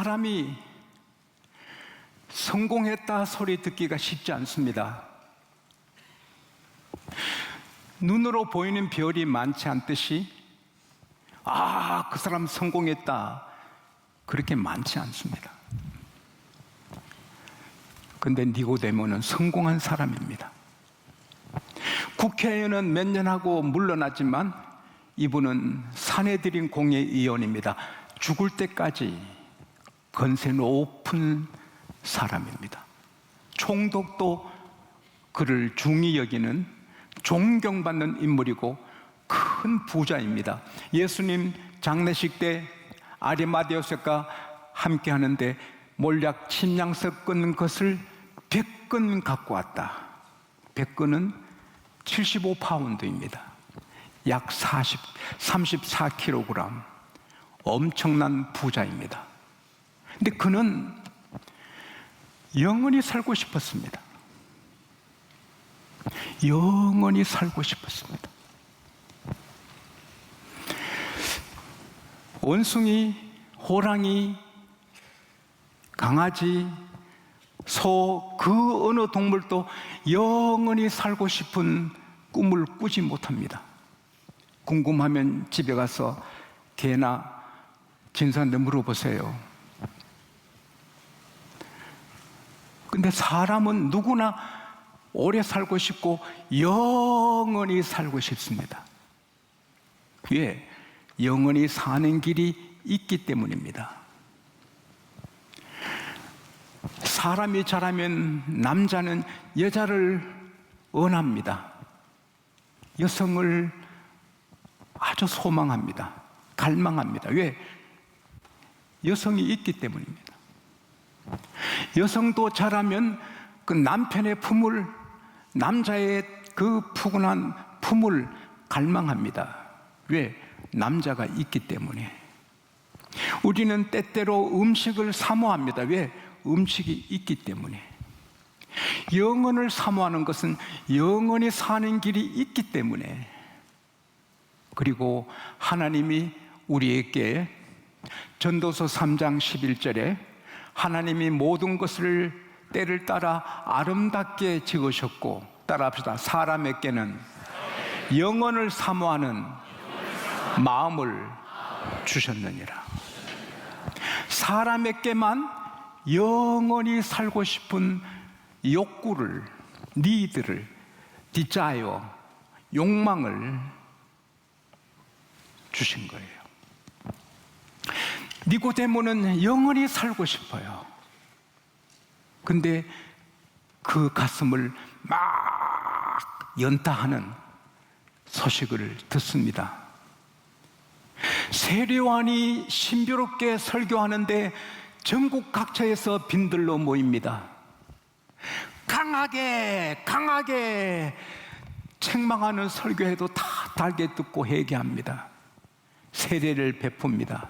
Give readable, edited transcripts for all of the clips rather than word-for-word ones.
사람이 성공했다 소리 듣기가 쉽지 않습니다. 눈으로 보이는 별이 많지 않듯이 그 사람 성공했다 그렇게 많지 않습니다. 근데 니고데모는 성공한 사람입니다. 국회의원은 몇 년 하고 물러나지만 이분은 사내들인 공회의원입니다. 죽을 때까지 건세 높은 사람입니다. 총독도 그를 중히 여기는 존경받는 인물이고 큰 부자입니다. 예수님 장례식 때 아리마대요셉과 함께 하는데 몰약 침향석 끊는 것을 100건 갖고 왔다. 100건은 75파운드입니다. 약 34kg. 엄청난 부자입니다. 근데 그는 영원히 살고 싶었습니다. 영원히 살고 싶었습니다. 원숭이, 호랑이, 강아지, 소, 그 어느 동물도 영원히 살고 싶은 꿈을 꾸지 못합니다. 궁금하면 집에 가서 개나 진사한테 물어보세요. 근데 사람은 누구나 오래 살고 싶고 영원히 살고 싶습니다. 왜? 영원히 사는 길이 있기 때문입니다. 사람이 자라면 남자는 여자를 원합니다. 여성을 아주 소망합니다. 갈망합니다. 왜? 여성이 있기 때문입니다. 여성도 자라면 그 남편의 품을, 남자의 그 푸근한 품을 갈망합니다. 왜? 남자가 있기 때문에. 우리는 때때로 음식을 사모합니다. 왜? 음식이 있기 때문에. 영혼을 사모하는 것은 영원히 사는 길이 있기 때문에. 그리고 하나님이 우리에게 전도서 3장 11절에 하나님이 모든 것을 때를 따라 아름답게 지으셨고, 따라합시다. 사람에게는 영혼을 사모하는 마음을 주셨느니라. 사람에게만 영원히 살고 싶은 욕구를, 니드를, 디자이어, 욕망을 주신 거예요. 니고데모는 영원히 살고 싶어요. 근데 그 가슴을 막 연타하는 소식을 듣습니다. 세례요한이 신비롭게 설교하는데 전국 각처에서 빈들로 모입니다. 강하게 책망하는 설교해도 다 달게 듣고 회개합니다. 세례를 베풉니다.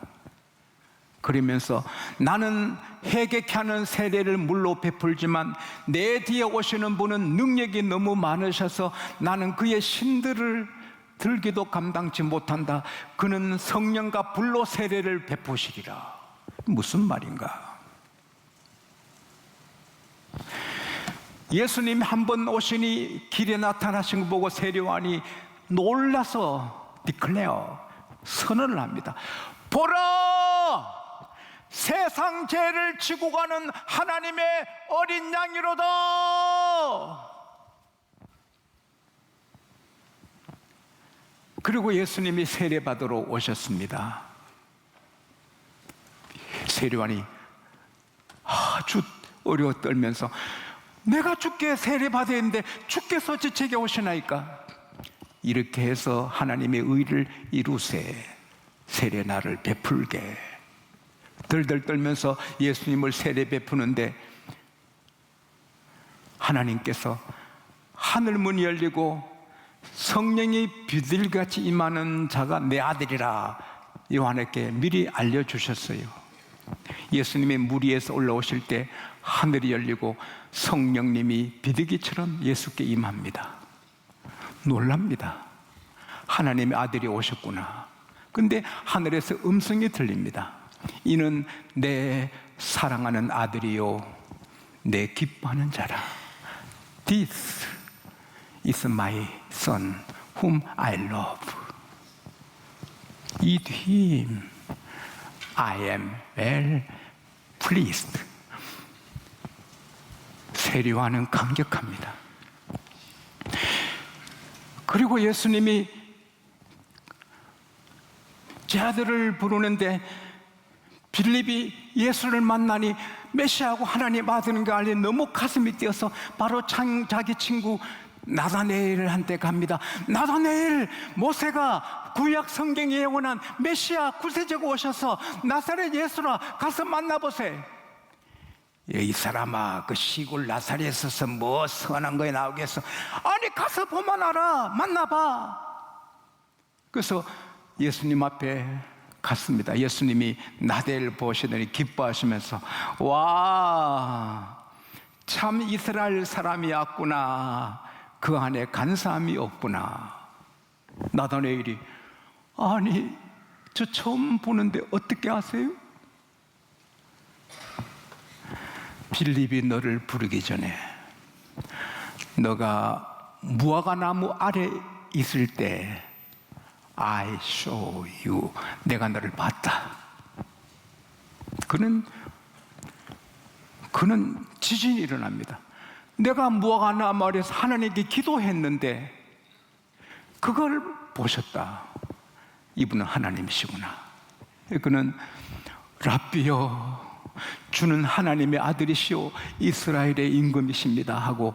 그러면서 나는 회개케 하는 세례를 물로 베풀지만 내 뒤에 오시는 분은 능력이 너무 많으셔서 나는 그의 신들을 들기도 감당치 못한다. 그는 성령과 불로 세례를 베푸시리라. 무슨 말인가? 예수님 한 번 오시니 길에 나타나신 거 보고 세례요한이 놀라서 선언을 합니다. 보라! 세상 죄를 지고 가는 하나님의 어린 양이로다. 그리고 예수님이 세례받으러 오셨습니다. 세례요한이 아주 어려워 떨면서 내가 주께 세례받아야 했는데 주께서 저에게 오시나이까? 이렇게 해서 하나님의 의를 이루세 세례 나를 베풀게. 들들 떨면서 예수님을 세례 베푸는데 하나님께서 하늘문이 열리고 성령이 비둘기같이 임하는 자가 내 아들이라 요한에게 미리 알려주셨어요. 예수님이 물 위에서 올라오실 때 하늘이 열리고 성령님이 비둘기처럼 예수께 임합니다. 놀랍니다. 하나님의 아들이 오셨구나. 근데 하늘에서 음성이 들립니다. 이는 내 사랑하는 아들이요 내 기뻐하는 자라. This is my son whom I love. With him I am well pleased. 세례요한은 감격합니다. 그리고 예수님이 제 아들을 부르는데 빌립이 예수를 만나니 메시아하고 하나님 아들인 걸 알니 너무 가슴이 뛰어서 바로 자기 친구 나다네엘한테 갑니다. 나다네엘, 모세가 구약 성경에 예언한 메시아 구세주가 오셔서 나사렛 예수라 가서 만나보세요. 이 사람아, 그 시골 나사렛에서 뭐 선한 거에 나오겠어? 아니 가서 보면 알아. 만나봐. 그래서 예수님 앞에 갔습니다. 예수님이 나다네엘 보시더니 기뻐하시면서 와, 참 이스라엘 사람이었구나. 그 안에 간사함이 없구나. 나다네엘이 아니 저 처음 보는데 어떻게 아세요? 빌립이 너를 부르기 전에 너가 무화과 나무 아래 있을 때 I saw you. 내가 너를 봤다. 그는 지진이 일어납니다. 내가 무화과 나무 아래에서 하나님께 기도했는데 그걸 보셨다. 이분은 하나님이시구나. 그는 랍비여, 주는 하나님의 아들이시오 이스라엘의 임금이십니다 하고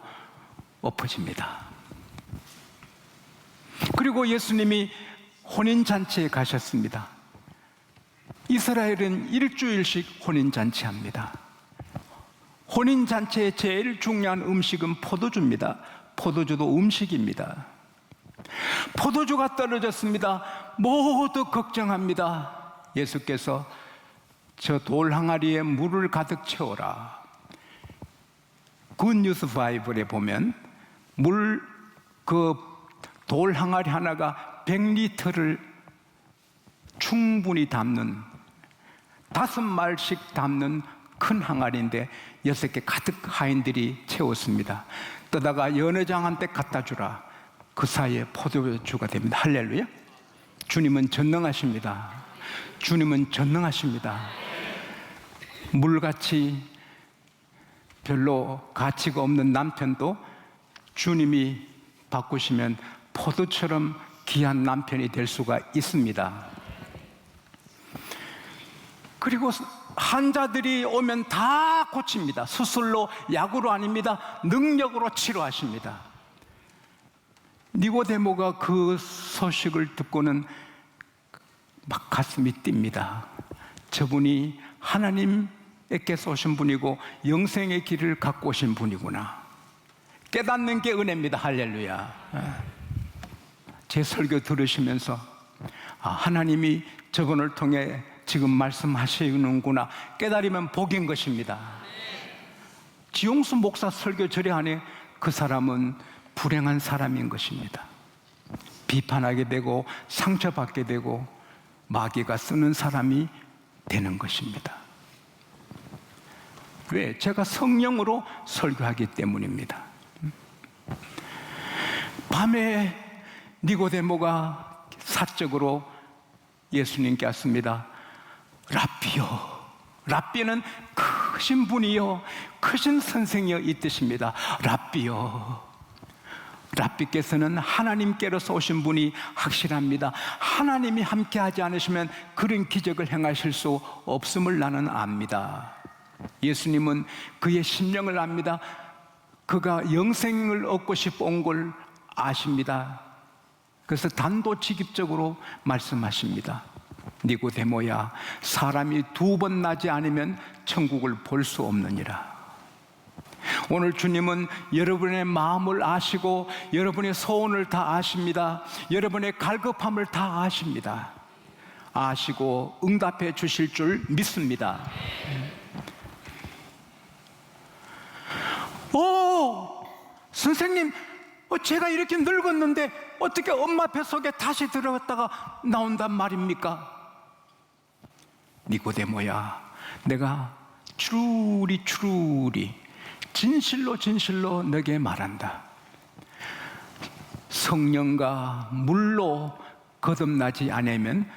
엎어집니다. 그리고 예수님이 혼인잔치에 가셨습니다. 이스라엘은 일주일씩 혼인잔치합니다. 혼인잔치의 제일 중요한 음식은 포도주입니다. 포도주도 음식입니다. 포도주가 떨어졌습니다. 모두 걱정합니다. 예수께서 저 돌 항아리에 물을 가득 채워라. 굿뉴스 바이블에 보면 돌 항아리 하나가 100리터를 충분히 담는 5말씩 담는 큰 항아리인데 6개 가득 하인들이 채웠습니다. 떠다가 연회장한테 갖다 주라. 그 사이에 포도주가 됩니다. 할렐루야. 주님은 전능하십니다. 주님은 전능하십니다. 물같이 별로 가치가 없는 남편도 주님이 바꾸시면 포도처럼 귀한 남편이 될 수가 있습니다. 그리고 환자들이 오면 다 고칩니다. 수술로, 약으로 아닙니다. 능력으로 치료하십니다. 니고데모가 그 소식을 듣고는 막 가슴이 뜁니다. 저분이 하나님께서 오신 분이고 영생의 길을 갖고 오신 분이구나. 깨닫는 게 은혜입니다. 할렐루야. 제 설교 들으시면서 하나님이 저분을 통해 지금 말씀하시는구나 깨달으면 복인 것입니다. 지용수 목사 설교 절에 안에 그 사람은 불행한 사람인 것입니다. 비판하게 되고 상처받게 되고 마귀가 쓰는 사람이 되는 것입니다. 왜? 제가 성령으로 설교하기 때문입니다. 밤에 니고데모가 사적으로 예수님께 왔습니다. 랍비요. 랍비는 크신 분이요, 크신 선생이요 이 뜻입니다. 랍비요. 랍비께서는 하나님께로서 오신 분이 확실합니다. 하나님이 함께하지 않으시면 그런 기적을 행하실 수 없음을 나는 압니다. 예수님은 그의 심령을 압니다. 그가 영생을 얻고 싶어 온 걸 아십니다. 그래서 단도직입적으로 말씀하십니다. 니고데모야, 사람이 2번 나지 않으면 천국을 볼 수 없느니라. 오늘 주님은 여러분의 마음을 아시고 여러분의 소원을 다 아십니다. 여러분의 갈급함을 다 아십니다. 아시고 응답해 주실 줄 믿습니다. 선생님, 제가 이렇게 늙었는데 어떻게 엄마 뱃속에 다시 들어갔다가 나온단 말입니까? 니고데모야, 내가 추루리 진실로 진실로 너에게 말한다. 성령과 물로 거듭나지 않으면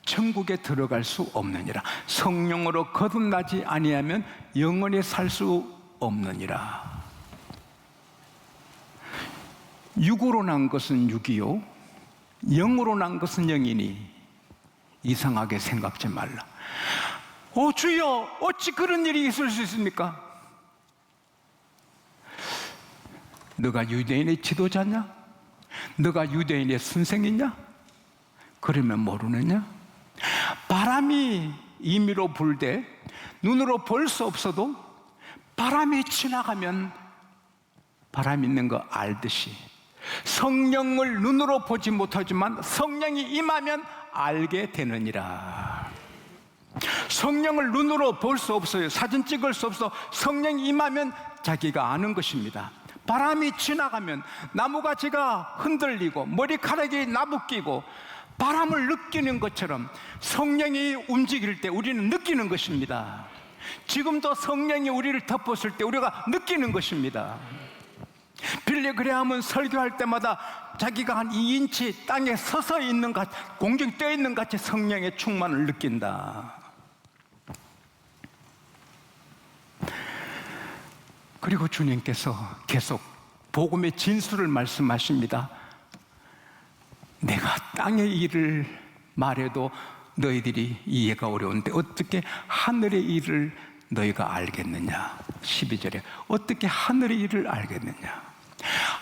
천국에 들어갈 수 없느니라. 성령으로 거듭나지 아니하면 영원히 살 수 없느니라. 육으로 난 것은 육이요, 영으로 난 것은 영이니 이상하게 생각지 말라. 주여, 어찌 그런 일이 있을 수 있습니까? 너가 유대인의 지도자냐? 너가 유대인의 선생이냐? 그러면 모르느냐? 바람이 임의로 불되 눈으로 볼 수 없어도 바람이 지나가면 바람 있는 거 알듯이 성령을 눈으로 보지 못하지만 성령이 임하면 알게 되느니라. 성령을 눈으로 볼 수 없어요. 사진 찍을 수 없어. 성령이 임하면 자기가 아는 것입니다. 바람이 지나가면 나무가지가 흔들리고 머리카락이 나부끼고 바람을 느끼는 것처럼 성령이 움직일 때 우리는 느끼는 것입니다. 지금도 성령이 우리를 덮었을 때 우리가 느끼는 것입니다. 빌리 그레함은 설교할 때마다 자기가 한 2인치 땅에 서서 있는 것, 공중에 떠 있는 것 같이 성령의 충만을 느낀다. 그리고 주님께서 계속 복음의 진수를 말씀하십니다. 내가 땅의 일을 말해도 너희들이 이해가 어려운데 어떻게 하늘의 일을 너희가 알겠느냐. 12절에 어떻게 하늘의 일을 알겠느냐.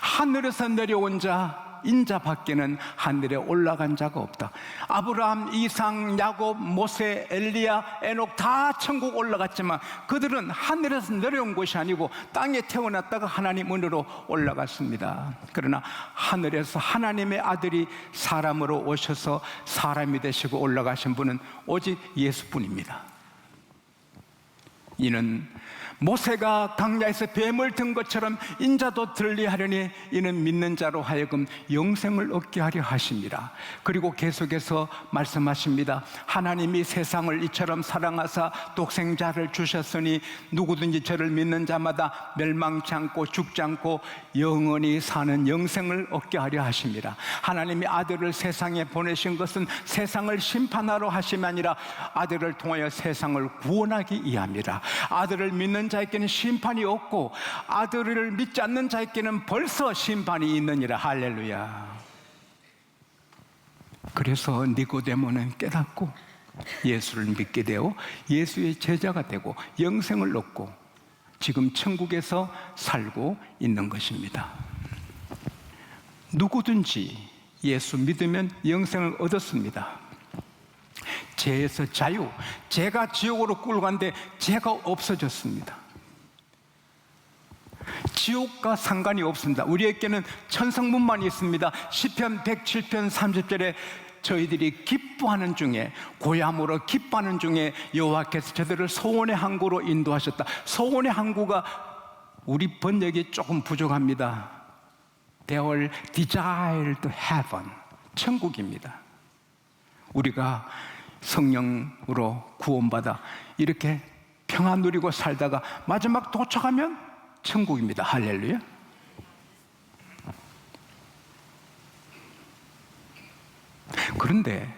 하늘에서 내려온 자 인자 밖에는 하늘에 올라간 자가 없다. 아브라함, 이삭, 야곱, 모세, 엘리야, 에녹 다 천국 올라갔지만 그들은 하늘에서 내려온 것이 아니고 땅에 태어났다가 하나님 은혜로 올라갔습니다. 그러나 하늘에서 하나님의 아들이 사람으로 오셔서 사람이 되시고 올라가신 분은 오직 예수뿐입니다. 이는 모세가 강야에서 뱀을 든 것처럼 인자도 들리하려니 이는 믿는 자로 하여금 영생을 얻게 하려 하십니다. 그리고 계속해서 말씀하십니다. 하나님이 세상을 이처럼 사랑하사 독생자를 주셨으니 누구든지 저를 믿는 자마다 멸망치 않고 죽지 않고 영원히 사는 영생을 얻게 하려 하십니다. 하나님이 아들을 세상에 보내신 것은 세상을 심판하러 하심이 아니라 아들을 통하여 세상을 구원하기 위함이라. 아들을 믿는 자에게는 심판이 없고 아들을 믿지 않는 자에게는 벌써 심판이 있느니라. 할렐루야. 그래서 니고데모는 깨닫고 예수를 믿게 되어 예수의 제자가 되고 영생을 얻고 지금 천국에서 살고 있는 것입니다. 누구든지 예수 믿으면 영생을 얻었습니다. 죄에서 자유, 죄가 지옥으로 끌고 갔는데 죄가 없어졌습니다. 지옥과 상관이 없습니다. 우리에게는 천성문만 있습니다. 시편 107편 30절에 저희들이 기뻐하는 중에, 고향으로 기뻐하는 중에 여호와께서 저들을 소원의 항구로 인도하셨다. 소원의 항구가 우리 번역이 조금 부족합니다. They all desire to heaven, 천국입니다. 우리가 성령으로 구원받아 이렇게 평안 누리고 살다가 마지막 도착하면 천국입니다. 할렐루야. 그런데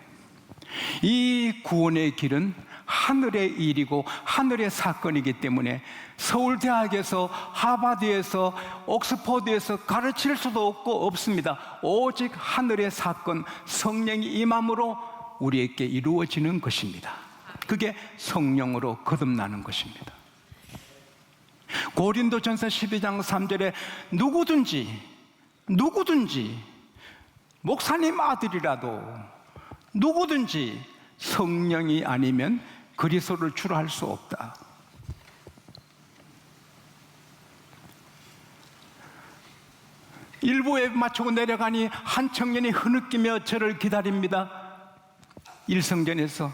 이 구원의 길은 하늘의 일이고 하늘의 사건이기 때문에 서울대학에서, 하버드에서, 옥스퍼드에서 가르칠 수도 없습니다. 오직 하늘의 사건, 성령이 임함으로 우리에게 이루어지는 것입니다. 그게 성령으로 거듭나는 것입니다. 고린도전서 12장 3절에 누구든지 목사님 아들이라도 누구든지 성령이 아니면 그리스도를 주로 할 수 없다. 일부에 마치고 내려가니 한 청년이 흐느끼며 저를 기다립니다. 일성전에서.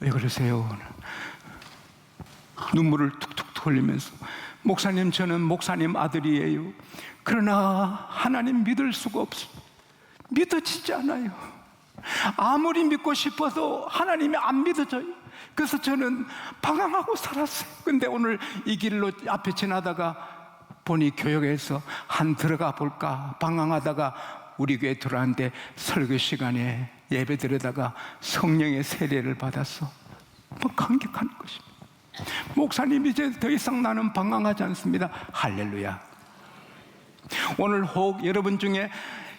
왜 그러세요? 눈물을 툭툭 흘리면서, 목사님, 저는 목사님 아들이에요. 그러나 하나님 믿을 수가 없어요. 믿어지지 않아요. 아무리 믿고 싶어도 하나님이 안 믿어져요. 그래서 저는 방황하고 살았어요. 근데 오늘 이 길로 앞에 지나다가 보니 교회에서 한 들어가 볼까 방황하다가 우리 교회 들어왔는데 설교 시간에 예배 드리다가 성령의 세례를 받았어. 뭐 감격하는 것입니다. 목사님, 이제 더 이상 나는 방황하지 않습니다. 할렐루야. 오늘 혹 여러분 중에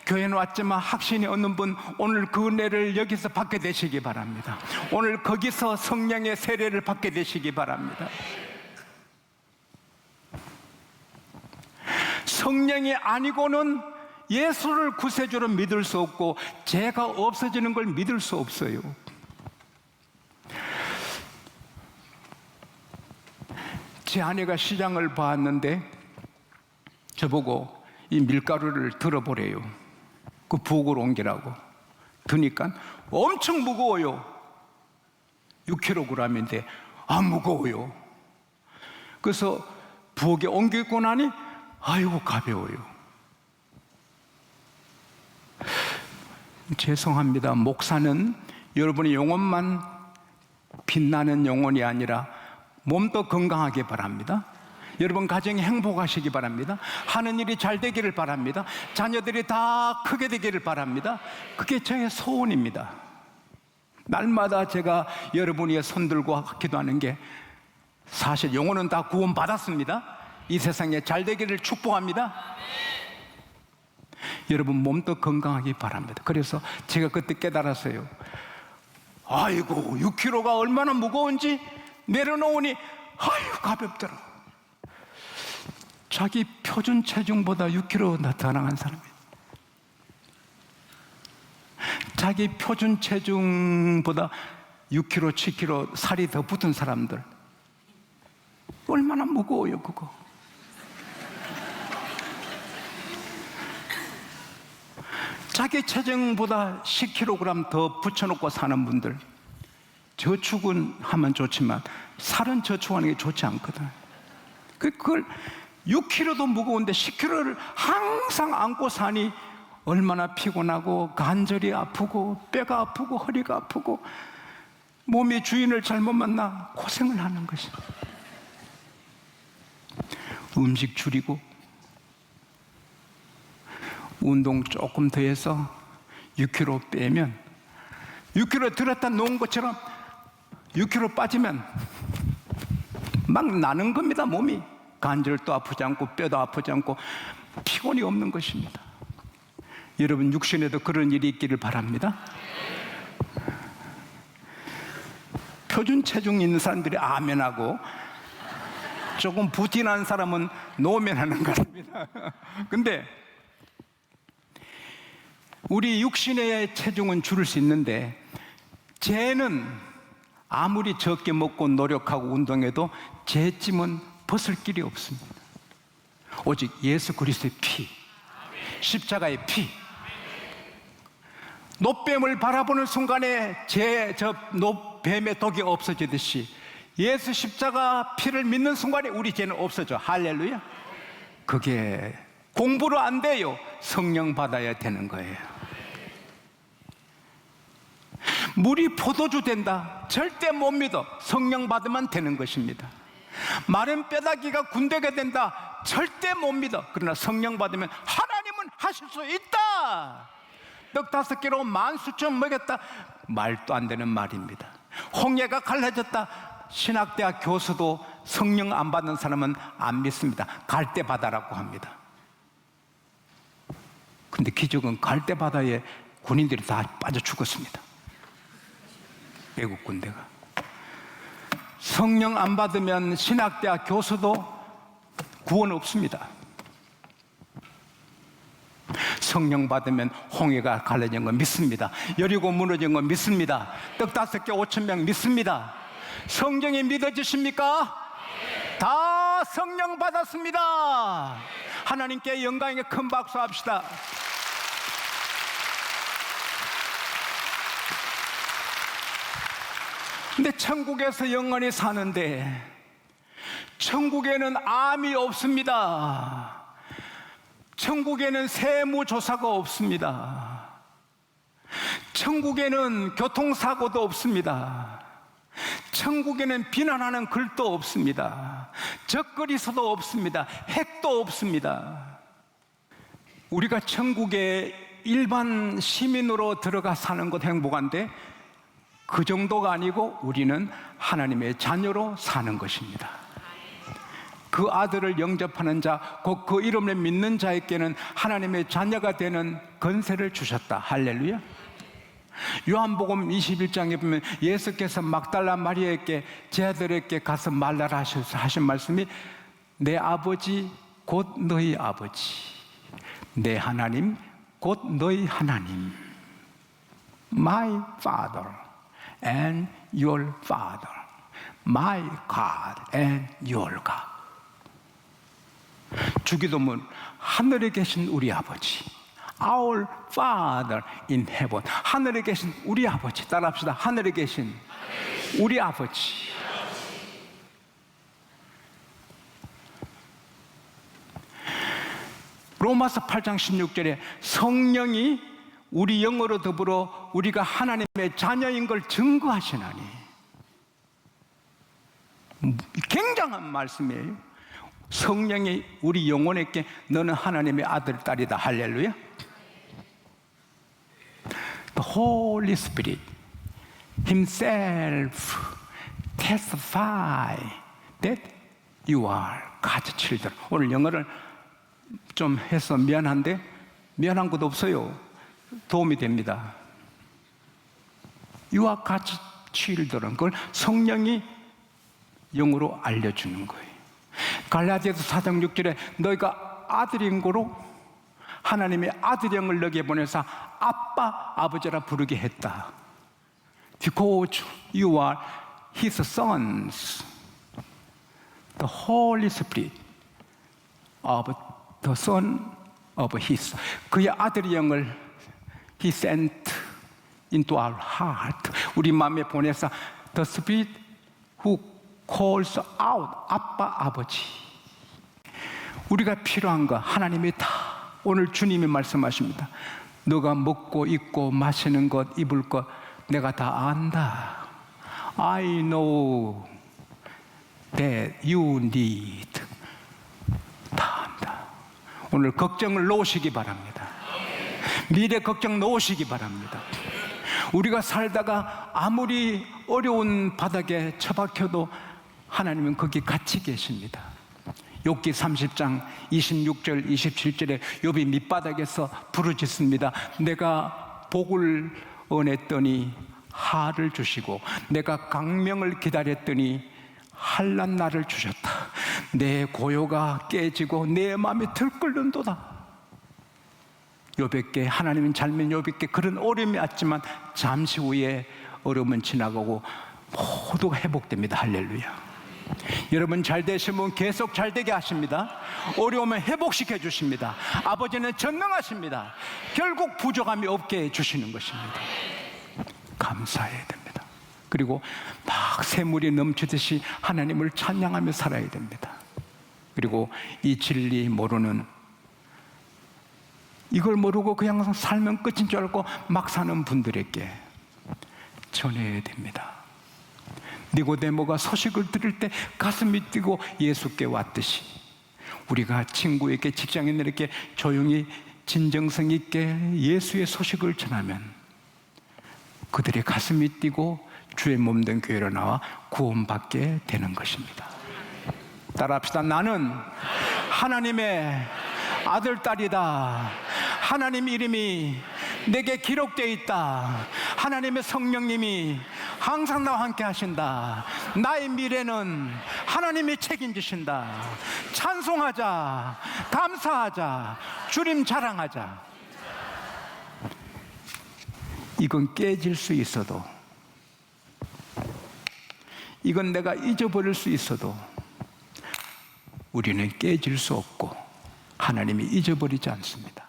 교회는 왔지만 확신이 없는 분, 오늘 그 은혜를 여기서 받게 되시기 바랍니다. 오늘 거기서 성령의 세례를 받게 되시기 바랍니다. 성령이 아니고는 예수를 구세주로 믿을 수 없고 죄가 없어지는 걸 믿을 수 없어요. 제 아내가 시장을 봤는데 저보고 이 밀가루를 들어보래요. 그 부엌으로 옮기라고. 드니까 엄청 무거워요. 6kg인데 무거워요. 그래서 부엌에 옮기고 나니 아이고 가벼워요. 죄송합니다. 목사는 여러분의 영혼만 빛나는 영혼이 아니라 몸도 건강하게 바랍니다. 여러분 가정이 행복하시기 바랍니다. 하는 일이 잘 되기를 바랍니다. 자녀들이 다 크게 되기를 바랍니다. 그게 저의 소원입니다. 날마다 제가 여러분 위에 손들고 기도하는 게 사실 영혼은 다 구원 받았습니다. 이 세상에 잘 되기를 축복합니다. 여러분 몸도 건강하기 바랍니다. 그래서 제가 그때 깨달았어요. 아이고 6kg가 얼마나 무거운지 내려놓으니 아이고 가볍더라. 자기 표준 체중보다 6kg 더 나간 사람이, 자기 표준 체중보다 6kg, 7kg 살이 더 붙은 사람들 얼마나 무거워요 그거. 자기 체중보다 10kg 더 붙여놓고 사는 분들, 저축은 하면 좋지만 살은 저축하는 게 좋지 않거든. 그걸 6kg도 무거운데 10kg를 항상 안고 사니 얼마나 피곤하고 관절이 아프고 뼈가 아프고 허리가 아프고 몸이 주인을 잘못 만나 고생을 하는 것이. 음식 줄이고 운동 조금 더 해서 6kg 빼면 6kg 들었다 놓은 것처럼 6kg 빠지면 막 나는 겁니다. 몸이 관절도 아프지 않고 뼈도 아프지 않고 피곤이 없는 것입니다. 여러분 육신에도 그런 일이 있기를 바랍니다. 표준 체중 있는 사람들이 아멘하고 조금 부진한 사람은 노멘하는 것입니다. 근데 우리 육신의 체중은 줄일 수 있는데 죄는 아무리 적게 먹고 노력하고 운동해도 죄짐은 벗을 길이 없습니다. 오직 예수 그리스도의 피, 십자가의 피. 노뱀을 바라보는 순간에 저 노뱀의 독이 없어지듯이 예수 십자가 피를 믿는 순간에 우리 죄는 없어져. 할렐루야. 그게 공부로 안 돼요. 성령 받아야 되는 거예요. 물이 포도주 된다? 절대 못 믿어. 성령 받으면 되는 것입니다. 마른 뼈다귀가 군대가 된다? 절대 못 믿어. 그러나 성령 받으면 하나님은 하실 수 있다. 떡 5개로 만수천 먹였다? 말도 안 되는 말입니다. 홍해가 갈라졌다? 신학대학 교수도 성령 안 받는 사람은 안 믿습니다. 갈대 바다라고 합니다. 근데 기적은 갈대 바다에 군인들이 다 빠져 죽었습니다. 외국 군대가. 성령 안 받으면 신학대학 교수도 구원 없습니다. 성령 받으면 홍해가 갈라진 거 믿습니다. 여리고 무너진 거 믿습니다. 떡 5개 5,000명 믿습니다. 성령이 믿어지십니까? 다 성령 받았습니다. 하나님께 영광의 큰 박수 합시다. 근데 천국에서 영원히 사는데 천국에는 암이 없습니다. 천국에는 세무조사가 없습니다. 천국에는 교통사고도 없습니다. 천국에는 비난하는 글도 없습니다. 적거리서도 없습니다. 핵도 없습니다. 우리가 천국에 일반 시민으로 들어가 사는 것 행복한데 그 정도가 아니고 우리는 하나님의 자녀로 사는 것입니다. 그 아들을 영접하는 자, 곧 그 이름을 믿는 자에게는 하나님의 자녀가 되는 권세를 주셨다. 할렐루야. 요한복음 21장에 보면 예수께서 막달라 마리아에게 제 아들에게 가서 말라라 하셔서 하신 말씀이 내 아버지 곧 너희 아버지, 내 하나님 곧 너희 하나님, My Father and your Father, My God and your God. 주기도문 하늘에 계신 우리 아버지, Our Father in heaven. 하늘에 계신 우리 아버지. 따라합시다. 하늘에 계신 우리 아버지. 로마서 8장 16절에 성령이 우리 영으로 더불어 우리가 하나님의 자녀인 걸 증거하시나니. 굉장한 말씀이에요. 성령이 우리 영혼에게 너는 하나님의 아들, 딸이다. 할렐루야. The Holy Spirit Himself testify that you are God's children. 오늘 영어를 좀 해서 미안한데 미안한 것도 없어요. 도움이 됩니다. You are God's children. 그걸 성령이 영으로 알려주는 거예요. 갈라디아서 4장 6절에 너희가 아들인 거로 하나님의 아들 영을 너에게 보내사 아빠, 아버지라 부르게 했다. Because you are His sons, the Holy Spirit of the Son of His. 그의 아들의 영을 He sent into our heart. 우리 마음에 보내사 the Spirit who calls out 아빠, 아버지. 우리가 필요한 거 하나님이 다 오늘 주님이 말씀하십니다. 너가 먹고 입고 마시는 것, 입을 것 내가 다 안다. I know that you need. 다 안다. 오늘 걱정을 놓으시기 바랍니다. 미래 걱정 놓으시기 바랍니다. 우리가 살다가 아무리 어려운 바닥에 처박혀도 하나님은 거기 같이 계십니다. 욥기 30장 26절 27절에 욥이 밑바닥에서 부르짖습니다. 내가 복을 원했더니 하를 주시고 내가 강명을 기다렸더니 한낱 날을 주셨다. 내 고요가 깨지고 내 마음이 들끓는도다. 욥에게 하나님은 젊은 욥에게 그런 어려움이 왔지만 잠시 후에 어려움은 지나가고 모두가 회복됩니다. 할렐루야. 여러분 잘 되시면 계속 잘 되게 하십니다. 어려우면 회복시켜 주십니다. 아버지는 전능하십니다. 결국 부족함이 없게 해주시는 것입니다. 감사해야 됩니다. 그리고 막 샘물이 넘치듯이 하나님을 찬양하며 살아야 됩니다. 그리고 이 진리 모르는, 이걸 모르고 그냥 살면 끝인 줄 알고 막 사는 분들에게 전해야 됩니다. 니고데모가 소식을 들을 때 가슴이 뛰고 예수께 왔듯이 우리가 친구에게, 직장인들에게 조용히 진정성 있게 예수의 소식을 전하면 그들의 가슴이 뛰고 주의 몸된 교회로 나와 구원받게 되는 것입니다. 따라합시다. 나는 하나님의 아들, 딸이다. 하나님 이름이 내게 기록되어 있다. 하나님의 성령님이 항상 나와 함께 하신다. 나의 미래는 하나님이 책임지신다. 찬송하자, 감사하자, 주님 자랑하자. 이건 깨질 수 있어도, 이건 내가 잊어버릴 수 있어도 우리는 깨질 수 없고 하나님이 잊어버리지 않습니다.